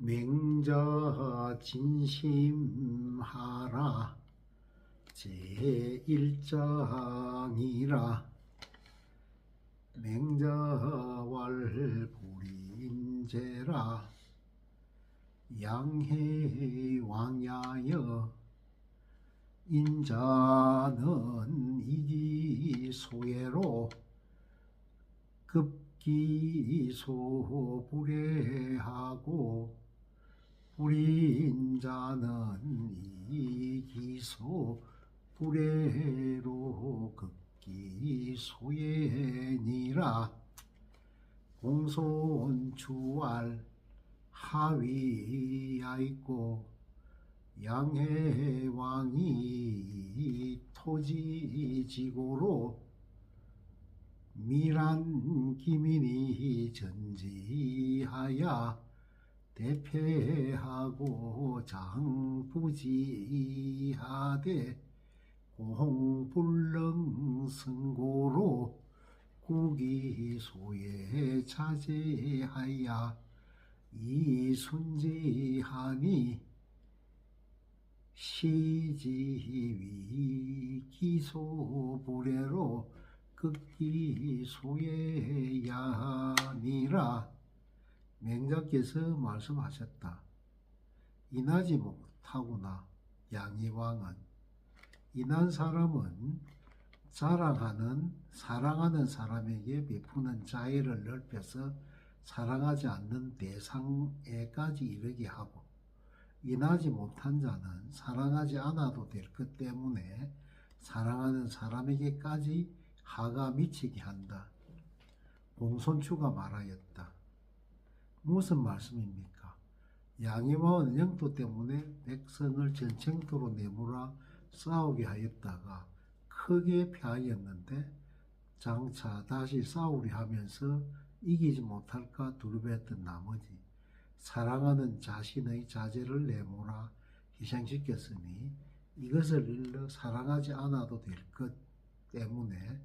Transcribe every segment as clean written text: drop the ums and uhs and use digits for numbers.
맹자 진심하라 제1장이라 맹자왈불인제라 양해왕야여 인자는 이기소예로 급기소불해하고 불인자는 이기소불해로 급기소예니라. 공손추왈 하위야있고 양해왕이 토지지고로 미란 기민이 전지하야 대패하고 장부지하되 공불능승고로 구기소에 자제하야 이순지하니 시지위 기소불해로 극기소예야니라. 맹자께서 말씀하셨다. 인하지 못하구나. 양의왕은 인한 사람은 사랑하는 사람에게 베푸는 자애를 넓혀서 사랑하지 않는 대상에까지 이르게 하고, 인하지 못한 자는 사랑하지 않아도 될 것 때문에 사랑하는 사람에게까지 하가 미치게 한다. 공손추가 말하였다. 무슨 말씀입니까? 양의왕은 영토 때문에 백성을 전쟁터로 내몰아 싸우게 하였다가 크게 패하였는데 장차 다시 싸우려 하면서 이기지 못할까 두려워했던 나머지 사랑하는 자신의 자제를 내몰아 희생시켰으니 이것을 일러 사랑하지 않아도 될 것 때문에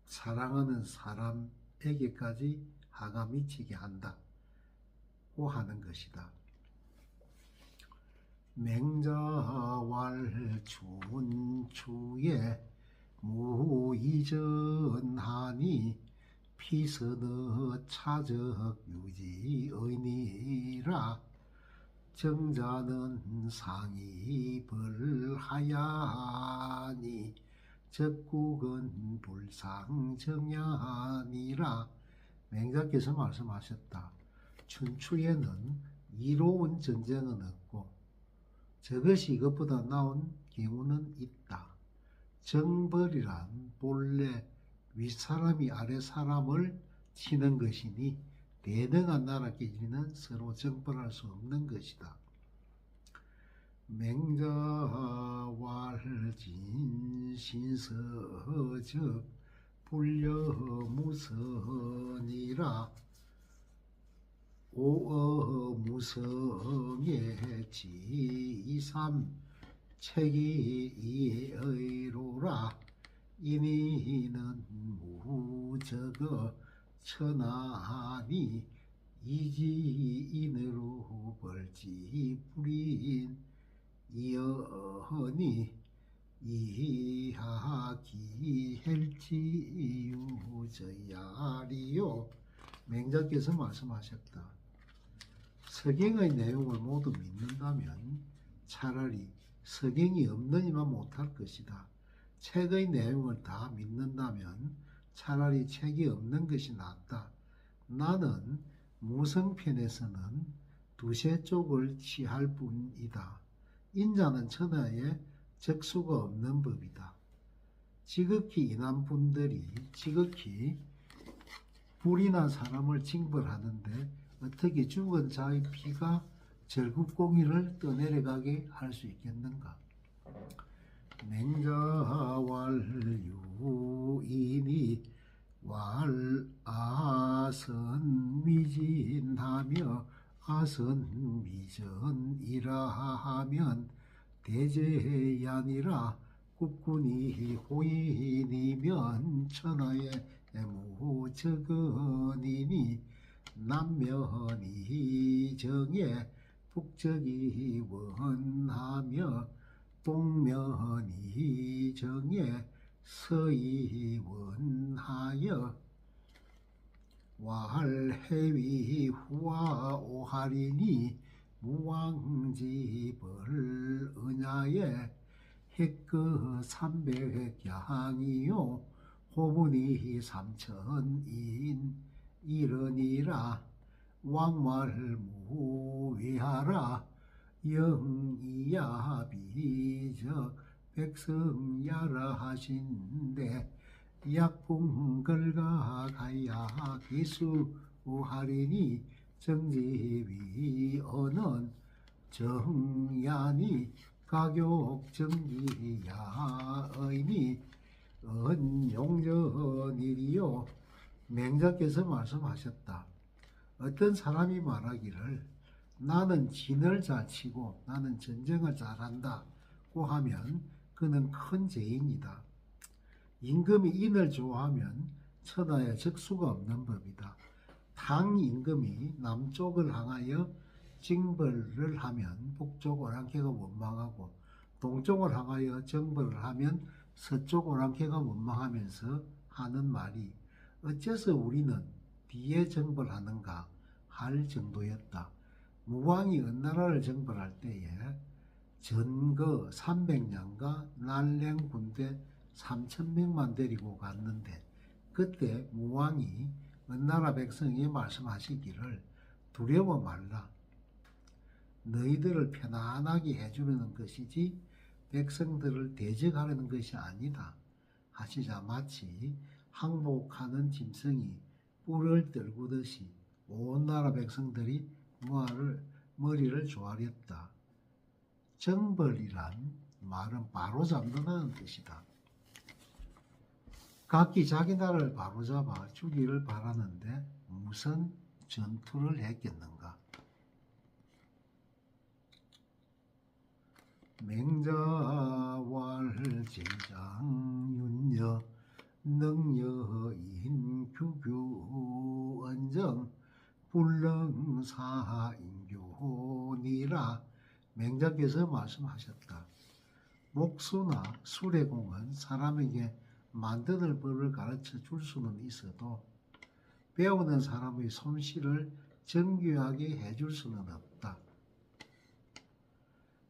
사랑하는 사람에게까지 하가 미치게 한다고 하는 것이다. 맹자왈춘추에 무이전하니 피서너 차적 유지의니라. 정자는 상이벌하야니 적국은 불상정야니라. 맹자께서 말씀하셨다. 춘추에는 이로운 전쟁은 없고 저것이 이것보다 나은 경우는 있다. 정벌이란 본래 윗사람이 아랫사람을 치는 것이니 대등한 나라끼리는 서로 정벌할 수 없는 것이다. 맹자왈진신서적 불려무선이라. 오어무성의 지삼 책이의로라. 이니는 무적어 천하니 이지인으로 벌지불인 이어허니 이하기헬지유저야리요. 맹자께서 말씀하셨다. 서경의 내용을 모두 믿는다면 차라리 서경이 없느니만 못할 것이다. 책의 내용을 다 믿는다면 차라리 책이 없는 것이 낫다. 나는 무성편에서는 두세 쪽을 취할 뿐이다. 인자는 천하에 적수가 없는 법이다. 지극히 인한 분들이 지극히 불이 난 사람을 징벌하는데 어떻게 죽은 자의 피가 절국공의를 떠내려가게 할 수 있겠는가? 맹자왈유인이 왈아선미진하며 아선미전이라 하면 대제야니라. 국군이 호인이면 천하에 무적언이니 남면이 정에 북적이 원하며 동면이 정에 서이 원하여 와할해위 후와 오하리니 무왕지벌 은야에 핵그 삼백양이요 호분이 삼천인 이르니라 왕말무위하라 영이야 비적 백성야라 하신대 약풍걸가 가야 기수하리니 정지위언은 정야니 가격정기야의니 은용전일이요. 맹자께서 말씀하셨다. 어떤 사람이 말하기를 나는 진을 잘 치고 나는 전쟁을 잘한다고 하면 그는 큰 죄인이다. 임금이 인을 좋아하면 천하에 적수가 없는 법이다. 당 임금이 남쪽을 향하여 징벌을 하면 북쪽 오랑캐가 원망하고 동쪽을 향하여 정벌을 하면 서쪽 오랑캐가 원망하면서 하는 말이 어째서 우리는 뒤에 정벌하는가 할 정도였다. 무왕이 은나라를 정벌할 때에 전거 300량과 날랭 군대 3,000명만 데리고 갔는데 그때 무왕이 은나라 백성에게 말씀하시기를 두려워 말라. 너희들을 편안하게 해주려는 것이지 백성들을 대적하려는 것이 아니다 하시자 마치 항복하는 짐승이 뿔을 떨구듯이 온 나라 백성들이 머리를 조아렸다. 정벌이란 말은 바로잡는다는 뜻이다. 각기 자기 나라를 바로잡아 주기를 바라는데 무슨 전투를 했겠는가? 맹자왈제장윤여 능여인 규규언정 불능사인교니라. 맹자께서 말씀하셨다. 목수나 수레공은 사람에게 만드는 법을 가르쳐 줄 수는 있어도 배우는 사람의 솜씨를 정교하게 해줄 수는 없다.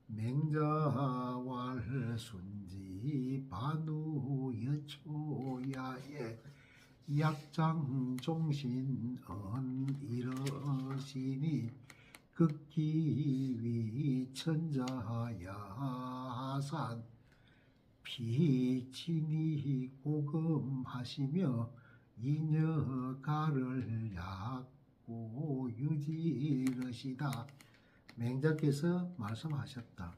맹자왈순지 반우여초야에 약장종신언 이러시니 극기위 천자야산 비친이 고금하시며 이녀가를 약고 유지르시다. 맹자께서 말씀하셨다.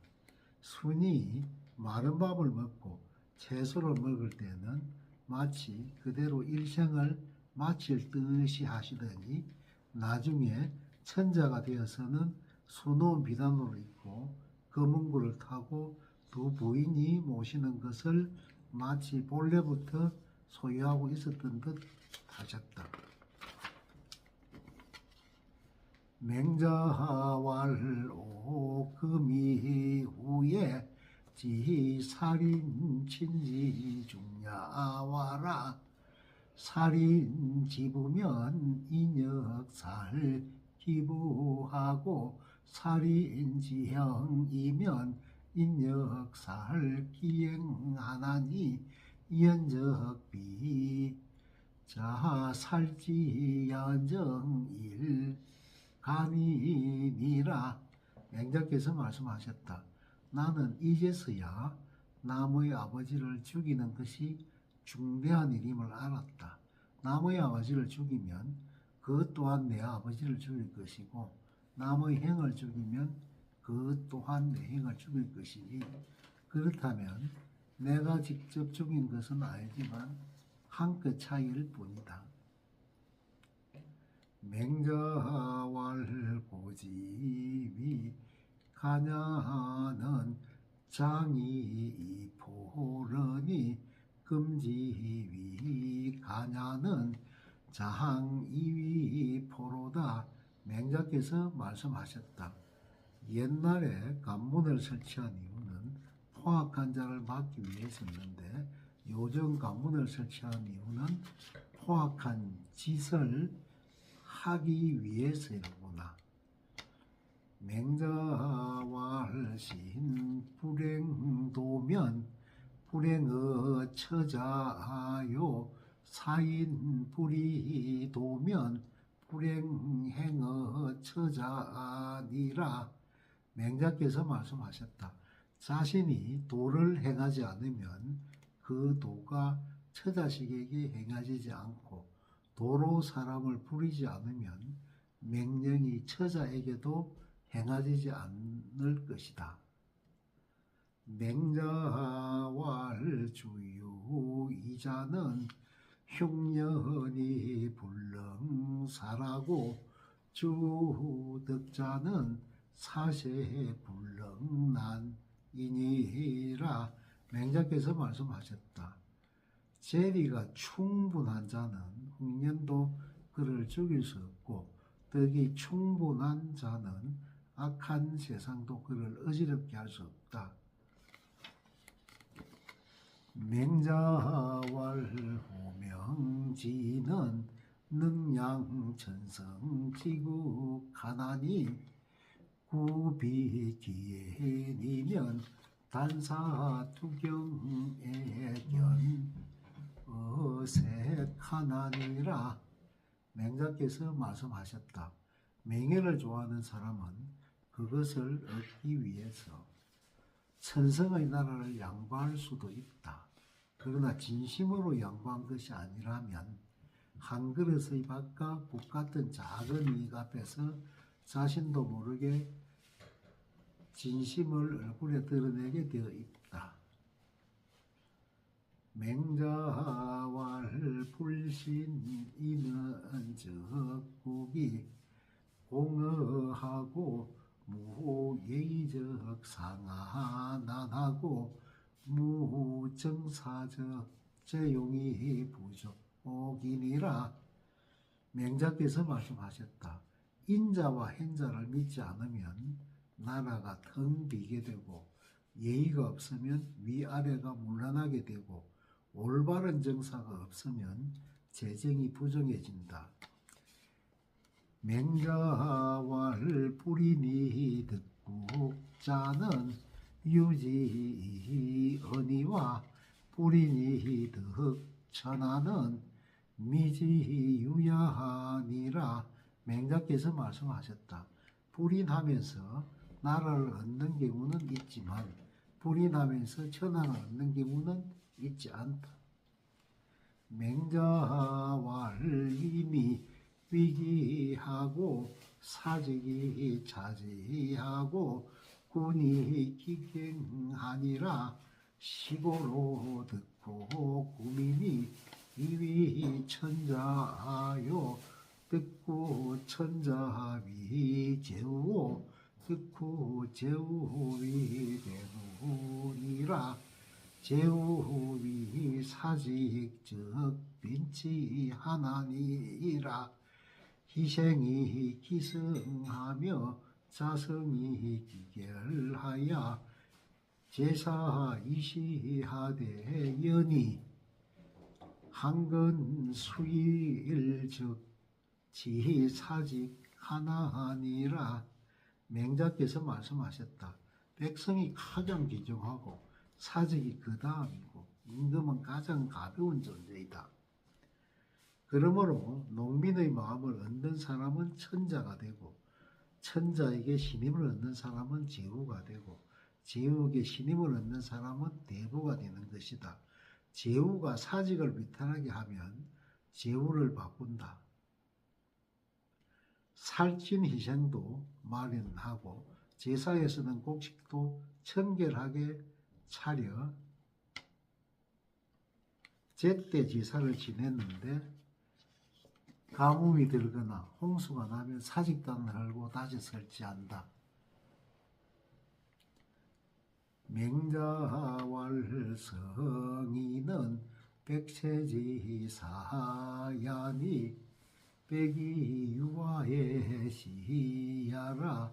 순이 마른 밥을 먹고 채소를 먹을 때는 마치 그대로 일생을 마칠 듯이 하시더니 나중에 천자가 되어서는 수놓은 비단으로 입고 검은구를 타고 두 부인이 모시는 것을 마치 본래부터 소유하고 있었던 듯 하셨다. 맹자왈 오금이 후에 지살인 친지 중야와라. 살인 집으면 인역살 기부하고 살인 지형이면 인역살 기행하나니 연적비 자살지연정일 간이니라. 맹자께서 말씀하셨다. 나는 이제서야 남의 아버지를 죽이는 것이 중대한 일임을 알았다. 남의 아버지를 죽이면 그 또한 내 아버지를 죽일 것이고 남의 형을 죽이면 그 또한 내 형을 죽일 것이니 그렇다면 내가 직접 죽인 것은 알지만 한 끗 차이일 뿐이다. 맹자왈 고지위 가냐는 장이 포르니 금지위 가냐는 자항 이위 포로다. 맹자께서 말씀하셨다. 옛날에 관문을 설치한 이유는 포악한 자를 막기 위해서였는데 요즘 관문을 설치한 이유는 포악한 짓을 하기 위해서이구나. 맹자왈신 불행도면 불행의 처자요 사인 불이도면 불행행의 처자니라. 맹자께서 말씀하셨다. 자신이 도를 행하지 않으면 그 도가 처자식에게 행하지 않고 도로 사람을 부리지 않으면 맹령이 처자에게도 행하지 않을 것이다. 맹자왈주유 이자는 흉년이 불능사라고 주덕자는 사세불능난이니라. 맹자께서 말씀하셨다. 재리가 충분한 자는 흉년도 그를 죽일 수 없고 덕이 충분한 자는 악한 세상도 그를 어지럽게 할 수 없다. 맹자왈호명지는 능양천성지국하나니 구비기행이면 단사투경애견 어색하나니라. 맹자께서 말씀하셨다. 명예를 좋아하는 사람은 그것을 얻기 위해서 천성의 나라를 양보할 수도 있다. 그러나 진심으로 양보한 것이 아니라면 한 그릇의 밥과 국 같은 작은 이익 앞에서 자신도 모르게 진심을 얼굴에 드러내게 되어 있다. 맹자왈 불신이는 적국이 공허하고 무예의적 상하난하고 무정사적 재용이 부족이니라. 맹자께서 말씀하셨다. 인자와 행자를 믿지 않으면 나라가 텅 비게 되고 예의가 없으면 위아래가 물러나게 되고 올바른 정사가 없으면 재정이 부정해진다. 맹자왈 불인이 득국자는 유지언니와 불인이 득천하는 미지유야하니라. 맹자께서 말씀하셨다. 불인하면서 나라를 얻는 경우는 있지만 불인하면서 천하를 얻는 경우는 있지 않다. 맹자왈 이미 위기하고 사직이 차지하고 군이 기경하니라. 시고로 듣고 구민이 이위천자요 듣고 천자위 제우오 듣고 제우위 대부니라. 제우위 사직적 빈치하나니라. 희생이 기승하며 자성이 기결하여 제사 이시하되 연이 한근 수일적 지사직 하나니라. 맹자께서 말씀하셨다. 백성이 가장 귀중하고 사직이 그 다음이고 임금은 가장 가벼운 존재이다. 그러므로 농민의 마음을 얻는 사람은 천자가 되고 천자에게 신임을 얻는 사람은 제후가 되고 제후에게 신임을 얻는 사람은 대부가 되는 것이다. 제후가 사직을 비탄하게 하면 제후를 바꾼다. 살찐 희생도 마련하고 제사에서는 곡식도 청결하게 차려 제때 제사를 지냈는데 가뭄이 들거나 홍수가 나면 사직단을 헐고 다시 설치한다. 맹자왈 성인은 백세지사야니 백이 유화의 시야라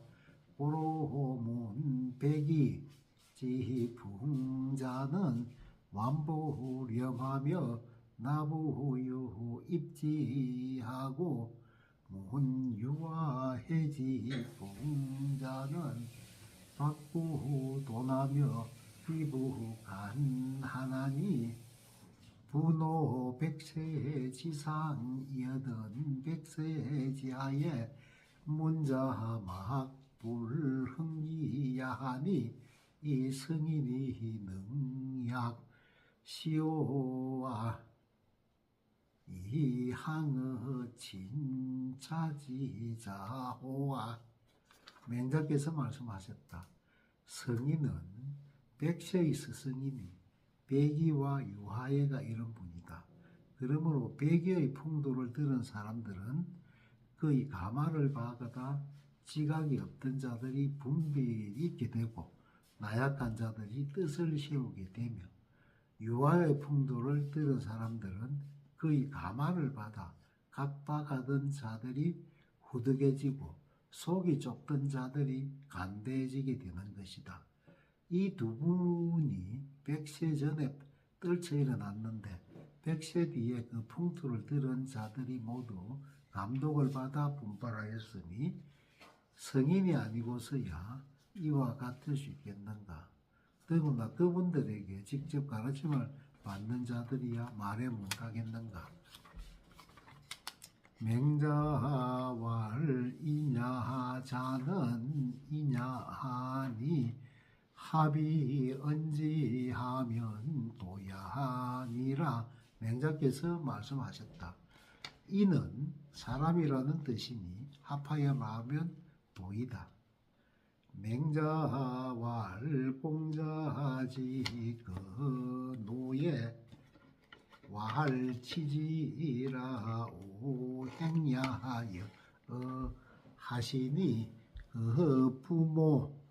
보로문 백이 지풍자는 완보렴하며 나부유 입지하고 문유화해지풍자는 박구도나며 비부간하나니 분호 백세지상이여든 백세지하에 문자막 불흥이야하니 이 성인이 능약 시오와 이항의 진차지자호와 맹자께서 말씀하셨다. 성인은 백세의 스승이니 백이와 유하예가 이런 분이다. 그러므로 백의의 풍도를 들은 사람들은 그의 가마를 박아다 지각이 없던 자들이 분별이 있게 되고 나약한 자들이 뜻을 세우게 되며 유하의 풍도를 들은 사람들은 그의 가마를 받아 각박하던 자들이 후득해지고 속이 좁던 자들이 간대해지게 되는 것이다. 이 두 분이 100세 전에 떨쳐 일어났는데 100세 뒤에 그 풍토를 들은 자들이 모두 감독을 받아 분발하였으니 성인이 아니고서야 이와 같을 수 있겠는가. 더구나 그분들에게 직접 가르침을 받는 자들이야 말해 못하겠는가. 맹자왈 이냐자는 이냐하니 합이 언지하면 도야하니라. 맹자께서 말씀하셨다. 이는 사람이라는 뜻이니 합하여 말하면 도이다. 맹자왈 공자지 그 노예 왈치지라 오행야하여 하시니 그 부모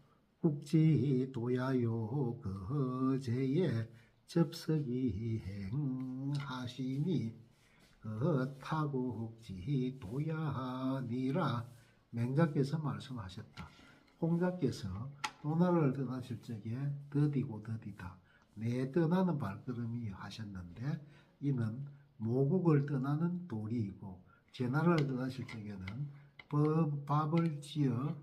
국지 도야요 그 제에 접석이 행하시니 그 타국지 도야니라. 맹자께서 말씀하셨다. 공자께서 노나라를 떠나실 적에 더디고 더디다 내 떠나는 발걸음이 하셨는데 이는 모국을 떠나는 도리이고 제나라를 떠나실 적에는 밥을 지어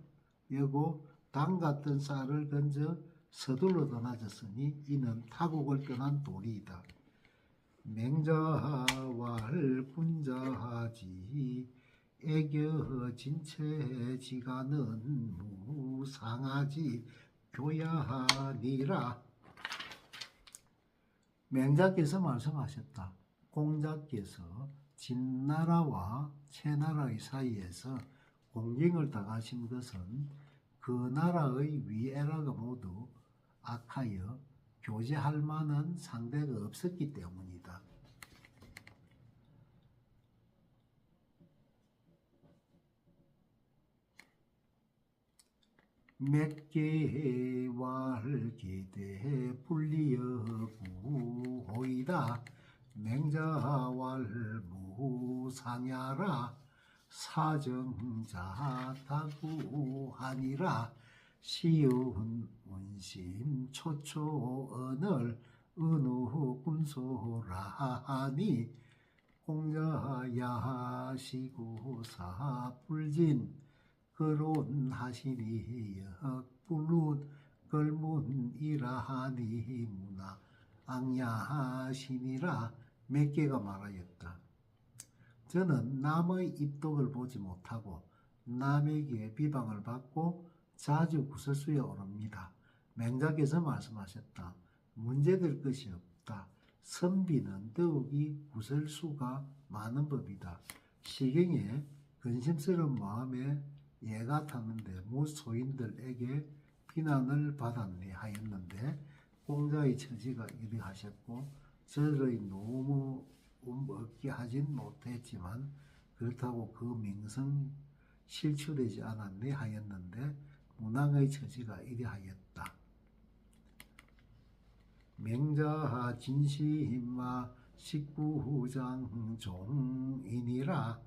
여고 당 같은 쌀을 건져 서둘러 떠나졌으니 이는 타국을 떠난 도리이다. 맹자왈 군자하지 애겨 진체지가는 무상하지 교야하니라. 맹자께서 말씀하셨다. 공자께서 진나라와 채나라의 사이에서 공경을 당하신 것은 그 나라의 위애라가 모두 악하여 교제할 만한 상대가 없었기 때문이다. 맥계왈 기대 불리여구호이다. 맹자왈 무상야라 사정자 다구하니라. 시운 운심 초초언을 은우 군소라하니 공자야시구사 불진 거론하시니 역불룬 걸문이라하니 문화 앙야하시니라. 몇 개가 말하였다. 저는 남의 입독을 보지 못하고 남에게 비방을 받고 자주 구설수에 오릅니다. 맹자께서 말씀하셨다. 문제될 것이 없다. 선비는 더욱이 구설수가 많은 법이다. 시경에 근심스러운 마음에 예가 타는데 무소인들에게 비난을 받았네 하였는데 공자의 처지가 이러하셨고 저를 너무 없게 하진 못했지만 그렇다고 그 명성 실추되지 않았네 하였는데 문왕의 처지가 이러하였다. 맹자 진심마 19장 종이니라.